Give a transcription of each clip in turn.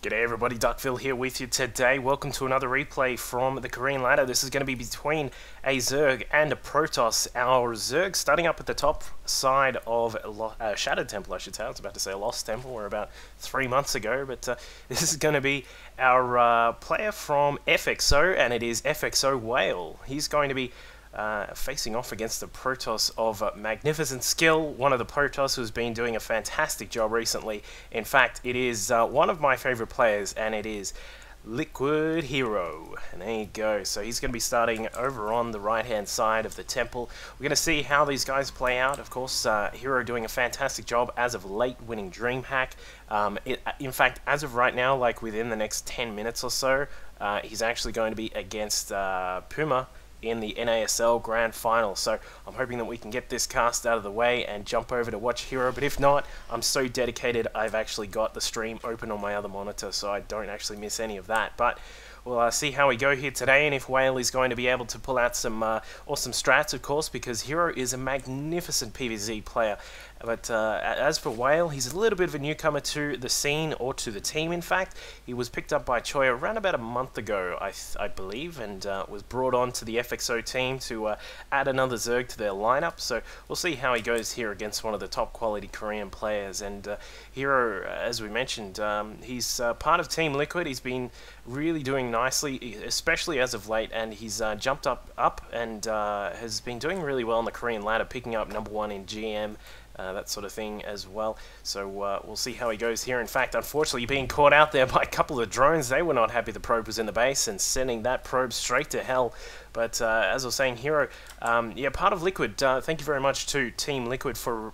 G'day everybody, Duckville here with you today. Welcome to another replay from the Korean ladder. This is going to be between a Zerg and a Protoss. Our Zerg starting up at the top side of Shattered Temple, I should say. I was about to say Lost Temple. We're about 3 months ago, but this is going to be our player from FXO, and it is FXOwhale. He's going to be facing off against the Protoss of magnificent skill, one of the Protoss who's been doing a fantastic job recently. In fact, it is one of my favorite players, and it is Liquid Hero. And there you go. So he's going to be starting over on the right-hand side of the temple. We're going to see how these guys play out. Of course, Hero doing a fantastic job as of late, winning DreamHack. In fact, as of right now, like within the next 10 minutes or so, he's actually going to be against Puma in the NASL Grand Final. So I'm hoping that we can get this cast out of the way and jump over to watch Hero, but if not, I'm so dedicated I've actually got the stream open on my other monitor so I don't actually miss any of that. But we'll see how we go here today, and if Whale is going to be able to pull out some awesome strats, of course, because Hero is a magnificent PvZ player. But as for Whale, he's a little bit of a newcomer to the scene, or to the team in fact. He was picked up by Choi around about a month ago, I believe, and was brought on to the FXO team to add another Zerg to their lineup. So we'll see how he goes here against one of the top quality Korean players. And Hero, as we mentioned, he's part of Team Liquid. He's been really doing nicely, especially as of late, and he's jumped up and has been doing really well on the Korean ladder, picking up #1 in GM, that sort of thing as well. So we'll see how he goes here. In fact, unfortunately, being caught out there by a couple of drones. They were not happy the probe was in the base and sending that probe straight to hell. But as I was saying, Hero, yeah, part of Liquid. Thank you very much to Team Liquid for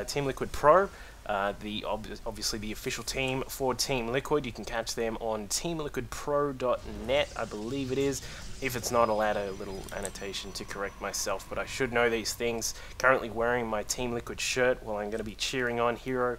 Team Liquid Pro. Obviously the official team for Team Liquid. You can catch them on teamliquidpro.net, I believe it is. If it's not, I'll add a little annotation to correct myself, but I should know these things. Currently wearing my Team Liquid shirt while I'm going to be cheering on Hero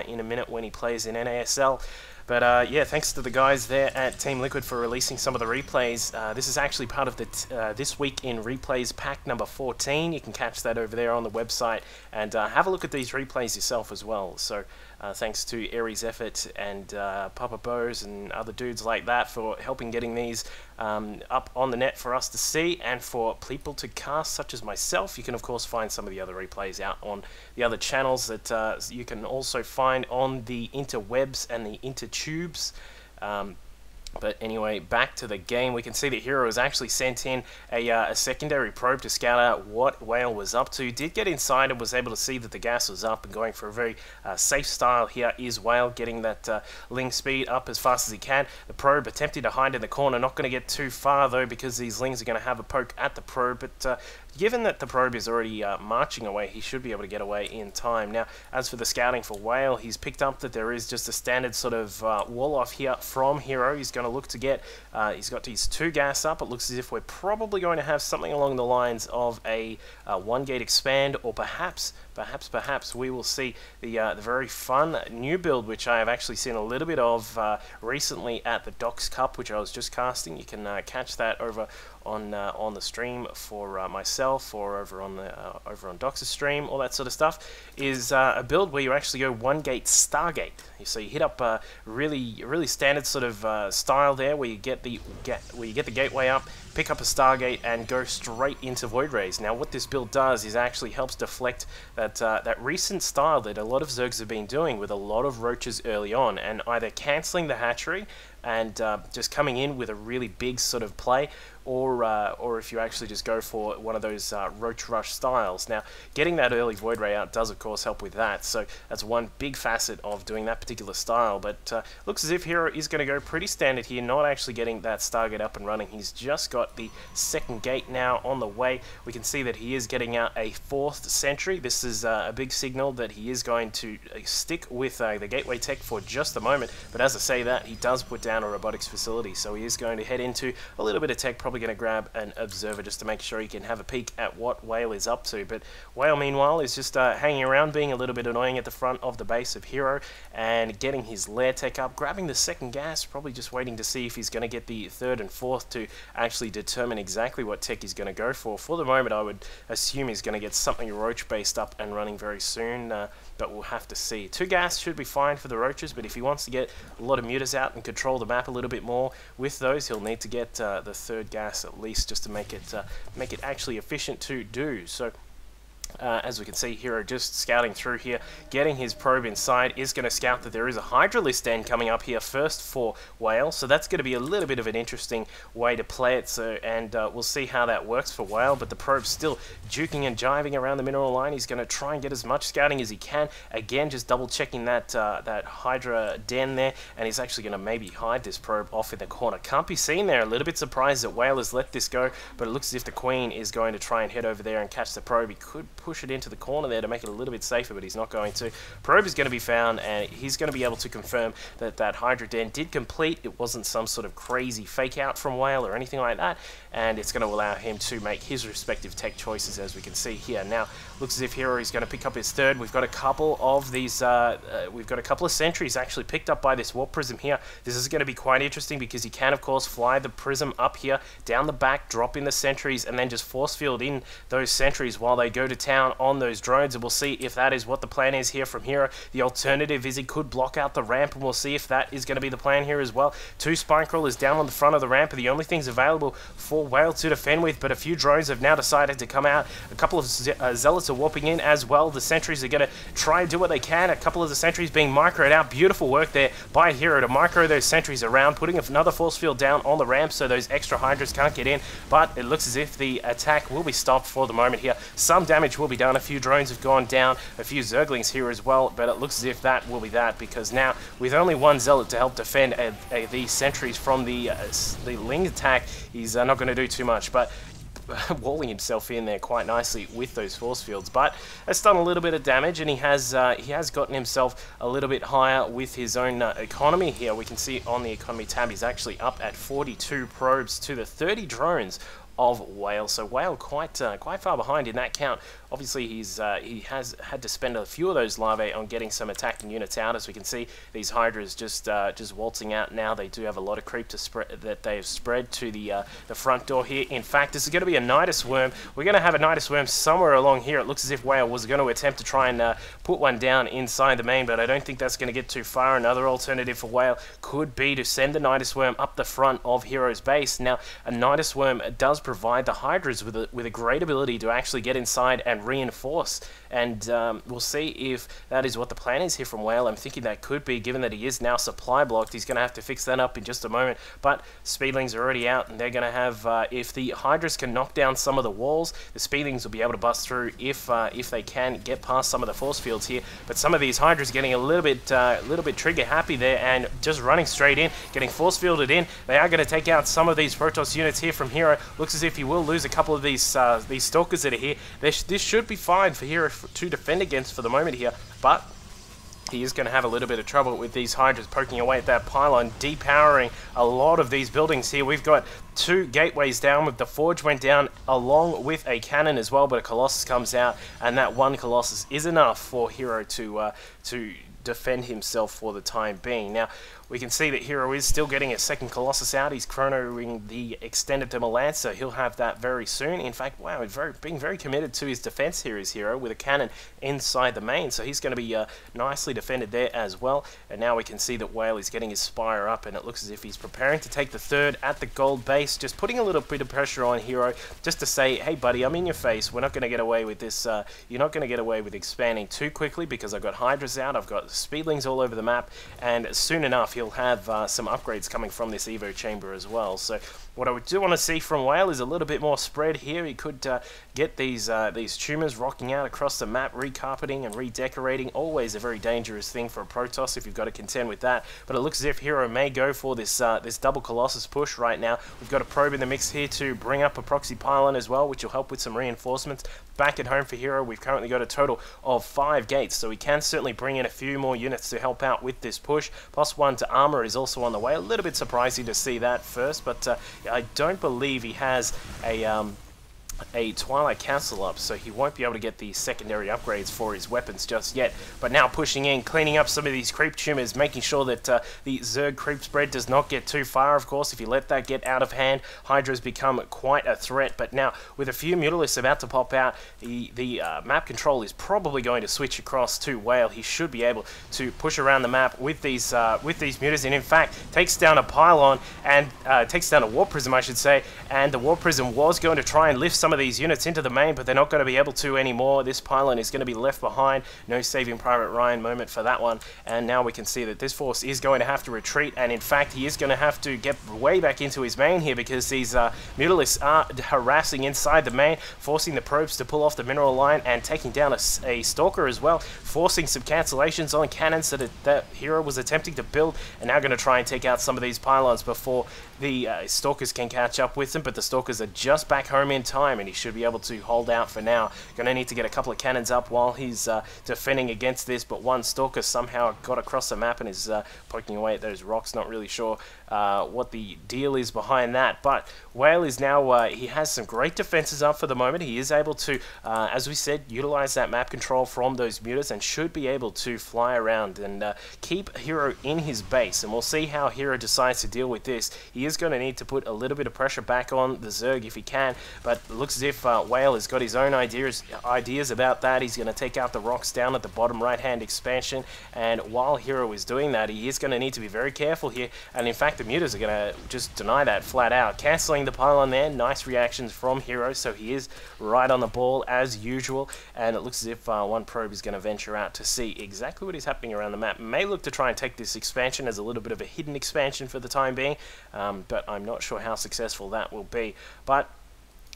in a minute when he plays in NASL. But yeah, thanks to the guys there at Team Liquid for releasing some of the replays. This is actually part of the This Week in Replays pack number 14. You can catch that over there on the website, and have a look at these replays yourself as well. So thanks to Aries Effort and Papa Bose and other dudes like that for helping getting these up on the net for us to see, and for people to cast such as myself. You can of course find some of the other replays out on the other channels that you can also find on the interwebs and the intertubes. But anyway, back to the game. We can see that Hero has actually sent in a secondary probe to scout out what Whale was up to. Did get inside and was able to see that the gas was up and going for a very safe style. Here is Whale getting that Ling speed up as fast as he can. The probe attempting to hide in the corner. Not going to get too far though, because these Lings are going to have a poke at the probe. But given that the probe is already marching away, he should be able to get away in time. Now, as for the scouting for Whale, he's picked up that there is just a standard sort of wall-off here from Hero. He's going to look to get, he's got these 2 gas up. It looks as if we're probably going to have something along the lines of a 1-gate expand, or perhaps we will see the very fun new build, which I have actually seen a little bit of recently at the Docs Cup, which I was just casting. You can catch that over on the stream for myself, or over on Docs' stream. All that sort of stuff is a build where you actually go 1-gate Stargate. So you hit up a really standard sort of style there, where you get the gateway up, pick up a Stargate, and go straight into Void Rays. Now, what this build does is actually helps deflect that recent style that a lot of Zergs have been doing with a lot of roaches early on, and either cancelling the hatchery and just coming in with a really big sort of play, or if you actually just go for one of those roach rush styles. Now, getting that early Void Ray out does of course help with that, so that's one big facet of doing that particular style. But looks as if Hero is going to go pretty standard here, not actually getting that Stargate up and running. He's just got the 2nd gate now on the way. We can see that he is getting out a 4th sentry. This is a big signal that he is going to stick with the gateway tech for just a moment, but as I say that, he does put down down a robotics facility. So he is going to head into a little bit of tech, probably going to grab an observer just to make sure he can have a peek at what Whale is up to. But Whale, meanwhile, is just hanging around, being a little bit annoying at the front of the base of Hero and getting his lair tech up, grabbing the second gas, probably just waiting to see if he's going to get the third and fourth to actually determine exactly what tech he's going to go for. For the moment, I would assume he's going to get something Roach based up and running very soon, but we'll have to see. 2 gas should be fine for the Roaches, but if he wants to get a lot of mutas out and control the map a little bit more with those, he'll need to get the 3rd gas at least, just to make it actually efficient to do. So as we can see, Hero just scouting through here, getting his probe inside, is going to scout that there is a Hydralisk den coming up here first for Whale, so that's going to be a little bit of an interesting way to play it, and we'll see how that works for Whale, but the probe's still juking and jiving around the mineral line. He's going to try and get as much scouting as he can, again just double checking that Hydra den there, and he's actually going to maybe hide this probe off in the corner. Can't be seen there. A little bit surprised that Whale has let this go, but it looks as if the Queen is going to try and head over there and catch the probe. He could push it into the corner there to make it a little bit safer, but he's not going to. Probe is going to be found, and he's going to be able to confirm that that Hydra den did complete. It wasn't some sort of crazy fake out from Whale or anything like that, and it's going to allow him to make his respective tech choices, as we can see here. Now, looks as if Hero is going to pick up his third. We've got a couple of these, we've got a couple of sentries actually picked up by this warp prism here. This is going to be quite interesting because he can, of course, fly the prism up here, down the back, drop in the sentries, and then just force field in those sentries while they go to town on those drones, and we'll see if that is what the plan is here from Hero. The alternative is he could block out the ramp, and we'll see if that is going to be the plan here as well. 2 spine crawlers down on the front of the ramp are the only things available for Whale to defend with, but a few drones have now decided to come out. A couple of zealots are warping in as well. The sentries are going to try and do what they can. A couple of the sentries being microed out. Beautiful work there by Hero to micro those sentries around, putting another force field down on the ramp so those extra Hydras can't get in, but it looks as if the attack will be stopped for the moment here. Some damage will be done. A few drones have gone down, a few Zerglings here as well, but it looks as if that will be that, because now with only 1 Zealot to help defend these sentries from the Ling attack, he's not going to do too much, but walling himself in there quite nicely with those force fields, but has done a little bit of damage, and he has gotten himself a little bit higher with his own economy here. We can see on the economy tab he's actually up at 42 probes to the 30 drones of Whale. So Whale quite far behind in that count. Obviously, he has had to spend a few of those larvae on getting some attacking units out. As we can see, these Hydras just waltzing out now. They do have a lot of creep to spread that they have spread to the front door here. In fact, this is going to be a Nidus Worm. We're going to have a Nidus Worm somewhere along here. It looks as if Whale was going to attempt to try and put one down inside the main, but I don't think that's going to get too far. Another alternative for Whale could be to send the Nidus Worm up the front of Hero's base. Now, a Nidus Worm does provide the Hydras with a great ability to actually get inside and reinforce, and we'll see if that is what the plan is here from Whale. I'm thinking that could be, given that he is now supply blocked. He's going to have to fix that up in just a moment, but Speedlings are already out, and they're going to have, if the Hydras can knock down some of the walls, the Speedlings will be able to bust through if they can get past some of the force fields here. But some of these Hydras getting a little bit trigger happy there and just running straight in, getting force fielded in. They are going to take out some of these Protoss units here from Hero. Looks as if he will lose a couple of these Stalkers that are here. This should be fine for Hero to defend against for the moment here, but he is going to have a little bit of trouble with these Hydras poking away at that pylon, depowering a lot of these buildings here. We've got 2 gateways down, with the Forge went down along with a cannon as well, but a Colossus comes out, and that one Colossus is enough for Hero to defend himself for the time being. Now, we can see that Hero is still getting a second Colossus out. He's chronoing the extended thermal lance, so he'll have that very soon. In fact, wow, being very committed to his defense here is Hero, with a cannon inside the main, so he's going to be nicely defended there as well. And now we can see that Whale is getting his Spire up, and it looks as if he's preparing to take the third at the gold base, just putting a little bit of pressure on Hero, just to say, hey buddy, I'm in your face. We're not going to get away with this. You're not going to get away with expanding too quickly, because I've got Hydras out, I've got Speedlings all over the map, and soon enough he'll have some upgrades coming from this Evo chamber as well. So What I do want to see from Whale is a little bit more spread here. He could get these tumors rocking out across the map, recarpeting and redecorating. Always a very dangerous thing for a Protoss if you've got to contend with that. But it looks as if Hero may go for this this double Colossus push right now. We've got a probe in the mix here to bring up a proxy pylon as well, which will help with some reinforcements. Back at home for Hero, we've currently got a total of 5 gates, so we can certainly bring in a few more units to help out with this push. +1 to armor is also on the way. A little bit surprising to see that first, but I don't believe he has a Twilight Council up, so he won't be able to get the secondary upgrades for his weapons just yet. But now pushing in, cleaning up some of these creep tumors, making sure that the Zerg creep spread does not get too far, of course. If you let that get out of hand, Hydra's become quite a threat. But now, with a few Mutalisks about to pop out, the map control is probably going to switch across to Whale. He should be able to push around the map with these mutas, and in fact, takes down a pylon, and takes down a Warp Prism, I should say, and the Warp Prism was going to try and lift some of these units into the main, but they're not going to be able to anymore. This pylon is going to be left behind. No Saving Private Ryan moment for that one. And now we can see that this force is going to have to retreat, and in fact he is going to have to get way back into his main here, because these Mutalisks are harassing inside the main, forcing the probes to pull off the mineral line and taking down a Stalker as well, forcing some cancellations on cannons that Hero was attempting to build, and now going to try and take out some of these pylons before the Stalkers can catch up with them. But the Stalkers are just back home in time, and he should be able to hold out for now. Going to need to get a couple of cannons up while he's defending against this, but one Stalker somehow got across the map and is poking away at those rocks. Not really sure what the deal is behind that, but Whale is now, he has some great defenses up for the moment. He is able to, as we said, utilize that map control from those mutas, and should be able to fly around and keep Hero in his base, and we'll see how Hero decides to deal with this. He is going to need to put a little bit of pressure back on the Zerg if he can, but it looks as if Whale has got his own ideas about that. He's going to take out the rocks down at the bottom right-hand expansion, and while Hero is doing that, he is going to need to be very careful here, and in fact the mutas are going to just deny that flat out. Cancelling the pylon there, nice reactions from Hero, so he is right on the ball as usual, and it looks as if one probe is going to venture out to see exactly what is happening around the map. May look to try and take this expansion as a little bit of a hidden expansion for the time being, but I'm not sure how successful that will be. But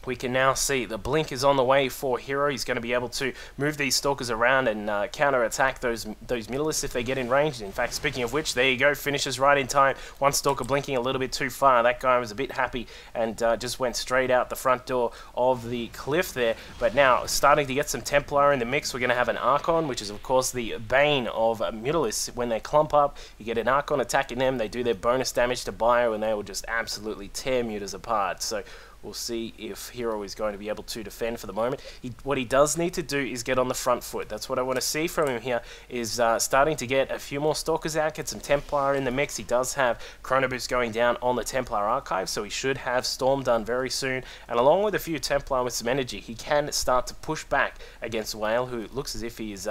we can now see the blink is on the way for Hero. He's going to be able to move these Stalkers around and counter-attack those Mutalisks if they get in range. In fact, speaking of which, there you go, finishes right in time. One Stalker blinking a little bit too far. That guy was a bit happy and just went straight out the front door of the cliff there. But now, starting to get some Templar in the mix. We're going to have an Archon, which is of course the bane of Mutalisks. When they clump up, you get an Archon attacking them. They do their bonus damage to bio, and they will just absolutely tear mutas apart. So we'll see if Hero is going to be able to defend for the moment. What he does need to do is get on the front foot. That's what I want to see from him here, is starting to get a few more Stalkers out, get some Templar in the mix. He does have Chrono Boost going down on the Templar Archive, so he should have Storm done very soon. And along with a few Templar with some energy, he can start to push back against Whale, who looks as if he is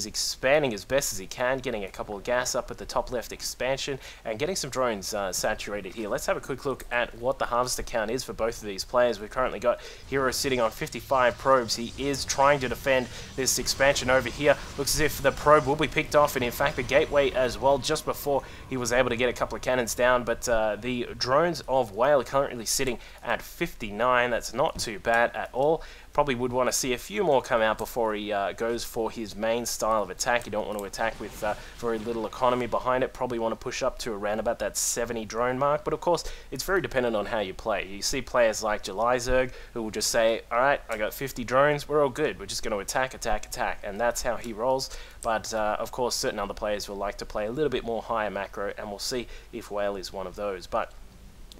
expanding as best as he can, getting a couple of gas up at the top left expansion, and getting some drones saturated here. Let's have a quick look at what the harvester count is for both of these players. We've currently got Hero sitting on 55 probes. He is trying to defend this expansion over here. Looks as if the probe will be picked off, and in fact the gateway as well, just before he was able to get a couple of cannons down. But the drones of Whale are currently sitting at 59. That's not too bad at all. Probably would want to see a few more come out before he goes for his main style of attack. You don't want to attack with very little economy behind it. Probably want to push up to around about that 70 drone mark. But of course, it's very dependent on how you play. You see players like July Zerg who will just say, alright, I got 50 drones, we're all good. We're just going to attack, attack, attack. And that's how he rolls. But of course, certain other players will like to play a little bit more higher macro, and we'll see if Whale is one of those. But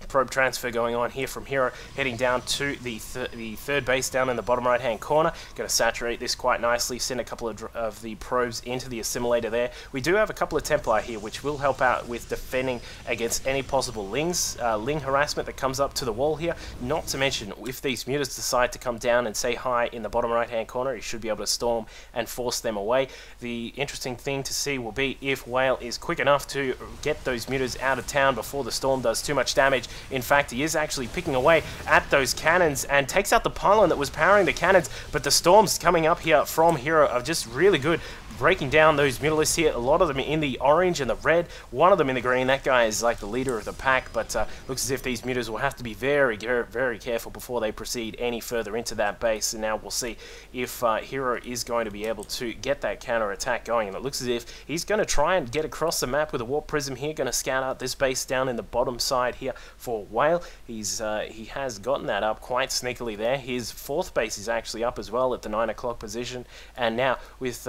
probe transfer going on here from Hero, heading down to the third base down in the bottom right hand corner. Going to saturate this quite nicely, send a couple of the probes into the assimilator there. We do have a couple of Templar here, which will help out with defending against any possible Ling harassment that comes up to the wall here. Not to mention, if these mutas decide to come down and say hi in the bottom right hand corner, he should be able to storm and force them away. The interesting thing to see will be if Whale is quick enough to get those mutas out of town before the storm does too much damage. In fact, he is actually picking away at those cannons and takes out the pylon that was powering the cannons, but the storms coming up here from Hero are just really good, breaking down those Mutalisks here. A lot of them in the orange and the red, one of them in the green. That guy is like the leader of the pack, but looks as if these Mutas will have to be very, very careful before they proceed any further into that base. And now we'll see if Hero is going to be able to get that counter attack going. And it looks as if he's going to try and get across the map with a warp prism here, going to scout out this base down in the bottom side here for Whale. He has gotten that up quite sneakily there. His fourth base is actually up as well at the 9 o'clock position, and now with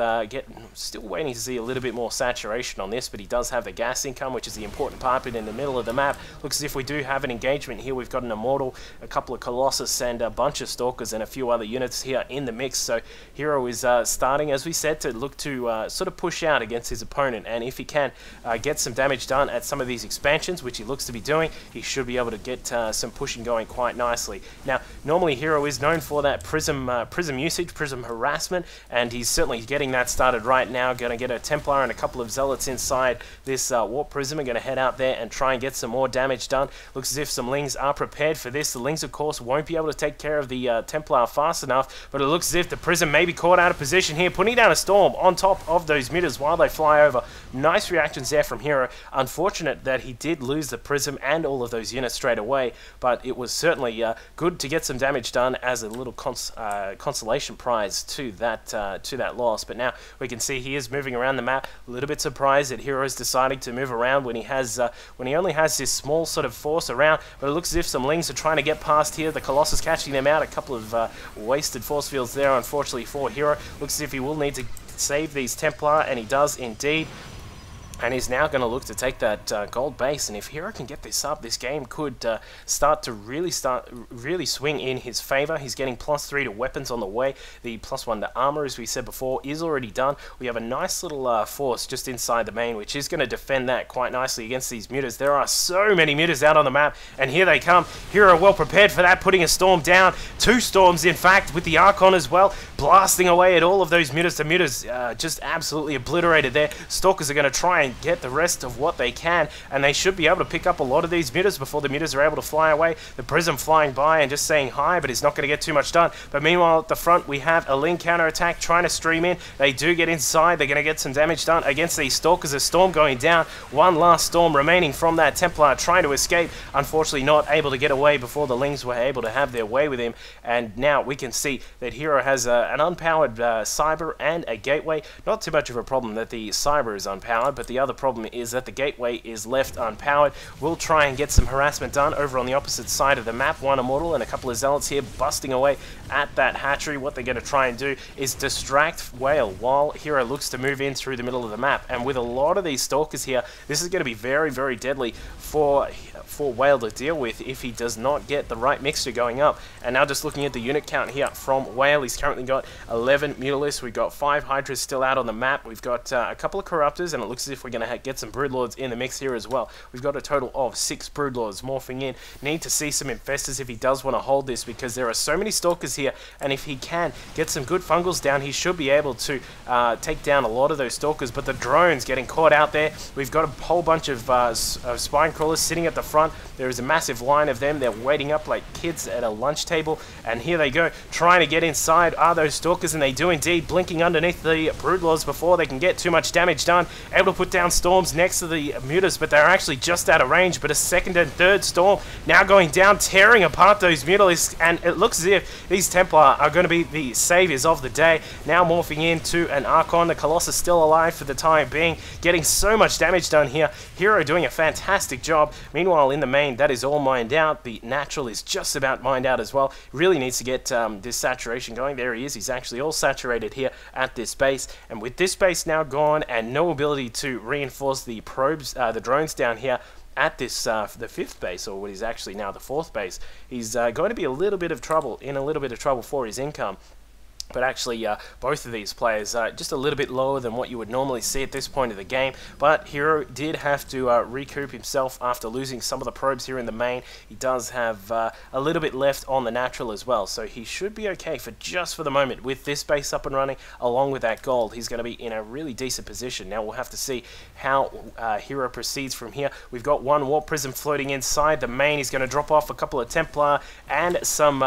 still waiting to see a little bit more saturation on this, but he does have the gas income, which is the important part. But in the middle of the map, looks as if we do have an engagement here. We've got an Immortal, a couple of Colossus, and a bunch of Stalkers, and a few other units here in the mix. So Hero is starting, as we said, to look to sort of push out against his opponent, and if he can get some damage done at some of these expansions, which he looks to be doing, he should be able to get some pushing going quite nicely. Now, normally Hero is known for that prism usage, prism harassment, and he's certainly getting that started right now. Going to get a Templar and a couple of Zealots inside this warp prism. Are going to head out there and try and get some more damage done. Looks as if some Lings are prepared for this. The Lings, of course, won't be able to take care of the Templar fast enough, but it looks as if the prism may be caught out of position here, putting down a storm on top of those Mutas while they fly over. Nice reactions there from Hero. Unfortunate that he did lose the prism and all of those units straight away, but it was certainly good to get some damage done as a little consolation prize to that loss. But now we can see he is moving around the map. A little bit surprised that Hero is deciding to move around when he only has this small sort of force around, but it looks as if some Lings are trying to get past here. The Colossus catching them out. A couple of wasted force fields there, unfortunately, for Hero. Looks as if he will need to save these Templar, and he does indeed. And he's now going to look to take that gold base, and if Hero can get this up, this game could start to really swing in his favor. He's getting +3 to weapons on the way. The +1 to armor, as we said before, is already done. We have a nice little force just inside the main, which is going to defend that quite nicely against these Mutas. There are so many Mutas out on the map, and here they come. Hero well prepared for that, putting a storm down. 2 storms, in fact, with the Archon as well, blasting away at all of those Mutas. The Mutas just absolutely obliterated there. Stalkers are going to try and get the rest of what they can, and they should be able to pick up a lot of these Mutas before the Mutas are able to fly away. The Prism flying by and just saying hi, but he's not going to get too much done. But meanwhile, at the front, we have a Ling counter-attack trying to stream in. They do get inside. They're going to get some damage done against these Stalkers. A storm going down. One last storm remaining from that Templar trying to escape. Unfortunately, not able to get away before the Lings were able to have their way with him. And now we can see that Hero has an unpowered Cyber and a Gateway. Not too much of a problem that the Cyber is unpowered, but the other problem is that the Gateway is left unpowered. We'll try and get some harassment done over on the opposite side of the map. One Immortal and a couple of Zealots here busting away at that hatchery. What they're going to try and do is distract Whale while Hero looks to move in through the middle of the map. And with a lot of these Stalkers here, this is going to be very, very deadly for Whale to deal with if he does not get the right mixture going up. And now just looking at the unit count here from Whale, he's currently got 11 Mutalisks. We've got 5 Hydras still out on the map. We've got a couple of Corruptors, and it looks as if we're going to get some Broodlords in the mix here as well. We've got a total of 6 Broodlords morphing in. Need to see some Infestors if he does want to hold this, because there are so many Stalkers here, and if he can get some good Fungals down, he should be able to take down a lot of those Stalkers. But the drones getting caught out there. We've got a whole bunch of Spine Crawlers sitting at the front. There is a massive line of them. They're waiting up like kids at a lunch table, and here they go, trying to get inside are those Stalkers, and they do indeed, blinking underneath the Broodlords before they can get too much damage done. Able to put down storms next to the Mutas, but they're actually just out of range. But a second and third storm now going down, tearing apart those Mutalisks, and it looks as if these Templar are going to be the saviors of the day. Now morphing into an Archon. The Colossus still alive for the time being, getting so much damage done here. Hero doing a fantastic job. Meanwhile, in the main, that is all mined out. The natural is just about mined out as well. Really needs to get this saturation going. There he is. He's actually all saturated here at this base, and with this base now gone and no ability to reinforce the probes, the drones down here at this the 5th base, or what is actually now the 4th base, he's going to be in a little bit of trouble for his income. But actually, both of these players are just a little bit lower than what you would normally see at this point of the game. But Hero did have to recoup himself after losing some of the probes here in the main. He does have a little bit left on the natural as well, so he should be okay for just for the moment. With this base up and running, along with that gold, he's going to be in a really decent position. Now we'll have to see how Hero proceeds from here. We've got one Warp Prism floating inside the main. He's going to drop off a couple of Templar and some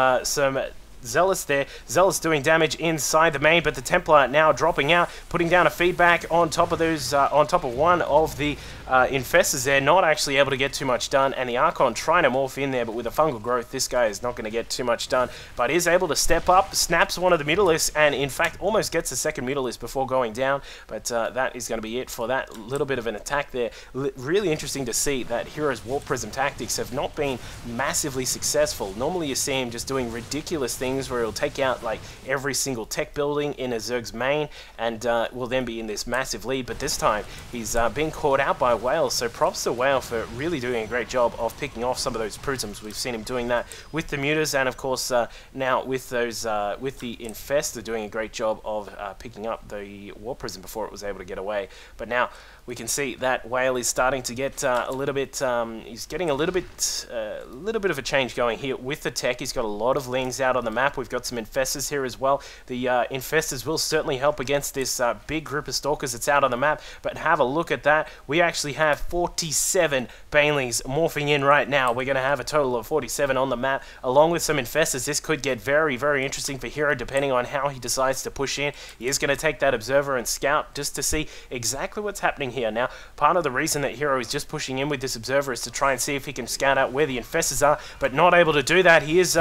Zealous there. Zealous doing damage inside the main, but the Templar now dropping out, putting down a feedback on top of those, on top of one of the Infestors there, not actually able to get too much done, and the Archon trying to morph in there, but with a fungal growth, this guy is not going to get too much done, but is able to step up, snaps one of the Mutalisks, and in fact almost gets a second Mutalisk before going down, but that is going to be it for that little bit of an attack there. Really interesting to see that Hero's Warp Prism tactics have not been massively successful. Normally you see him just doing ridiculous things where he'll take out like every single tech building in a Zerg's main and will then be in this massive lead, but this time he's being caught out by Whale, so props to Whale for really doing a great job of picking off some of those prisms. We've seen him doing that with the Mutas, and of course now with those with the Infestor doing a great job of picking up the War Prism before it was able to get away. But now we can see that Whale is starting to get a little bit, he's getting a little bit of a change going here with the tech. He's got a lot of Lings out on the map. We've got some Infestors here as well. The Infestors will certainly help against this big group of Stalkers that's out on the map, but have a look at that. We actually have 47 Banelings morphing in right now. We're going to have a total of 47 on the map, along with some Infestors. This could get very, very interesting for Hero, depending on how he decides to push in. He is going to take that Observer and Scout just to see exactly what's happening here. Now, part of the reason that Hero is just pushing in with this Observer is to try and see if he can scout out where the Infestors are, but not able to do that. He is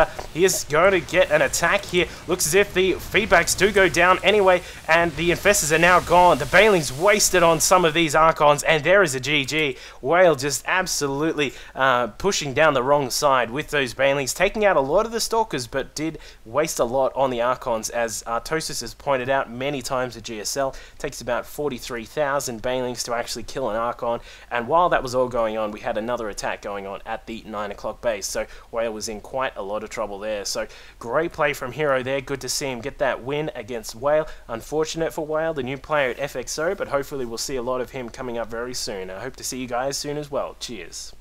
going to get an attack here. Looks as if the feedbacks do go down anyway, and the Infestors are now gone. The Banelings wasted on some of these Archons, and there is a GG. Whale just absolutely pushing down the wrong side with those Banelings, taking out a lot of the Stalkers, but did waste a lot on the Archons, as Artosis has pointed out many times at GSL. It takes about 43,000 Banelings to actually kill an Archon, and while that was all going on, we had another attack going on at the 9 o'clock base, so Whale was in quite a lot of trouble there. So great play from Hero there. Good to see him get that win against Whale. Unfortunate for Whale, the new player at FXO, but hopefully we'll see a lot of him coming up very soon. I hope to see you guys soon as well. Cheers.